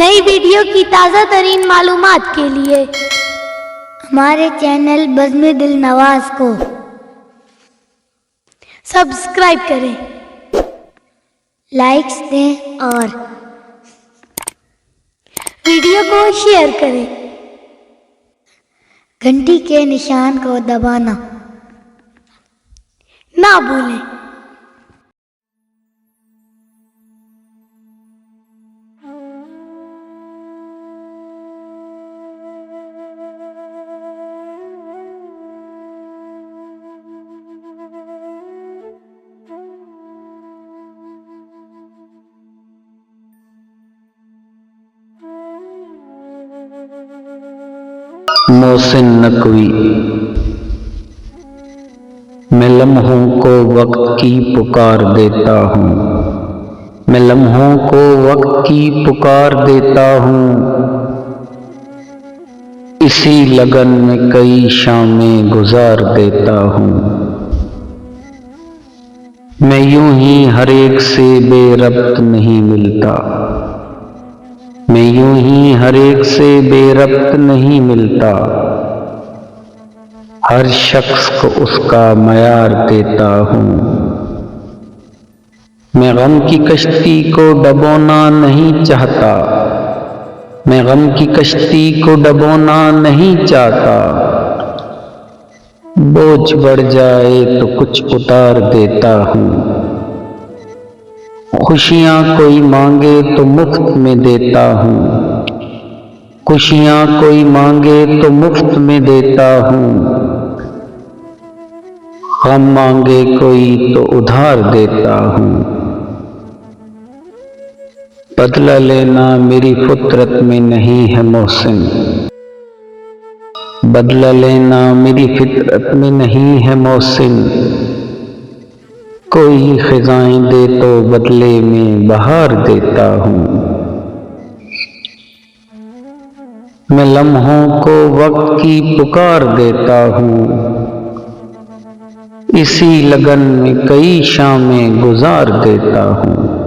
नई वीडियो की ताज़ा तरीन मालूमात के लिए हमारे चैनल बज़्म दिल नवाज को सब्सक्राइब करें, लाइक्स दें और वीडियो को शेयर करें। घंटी के निशान को दबाना ना भूलें। मोहसिन नकवी। मैं लम्हों को वक्त की पुकार देता हूँ, मैं लम्हों को वक्त की पुकार देता हूँ। इसी लगन में कई शामें गुजार देता हूँ। मैं यूं ही हर एक से बेरब्त नहीं मिलता, मैं यूं ही हर एक से बेरब्त नहीं मिलता। हर शख्स को उसका मयार देता हूँ। मैं गम की कश्ती को डबोना नहीं चाहता, मैं गम की कश्ती को डबोना नहीं चाहता। बोझ बढ़ जाए तो कुछ उतार देता हूँ। खुशियाँ कोई मांगे तो मुफ्त में देता हूँ, खुशियाँ कोई मांगे तो मुफ्त में देता हूँ। गम मांगे कोई तो उधार देता हूँ। बदला लेना मेरी फितरत में नहीं है मोहसिन, बदला लेना मेरी फितरत में नहीं है मोहसिन। कोई खिजाएं दे तो बदले में बहार देता हूँ। मैं लम्हों को वक्त की पुकार देता हूँ। इसी लगन में कई शामें गुजार देता हूँ।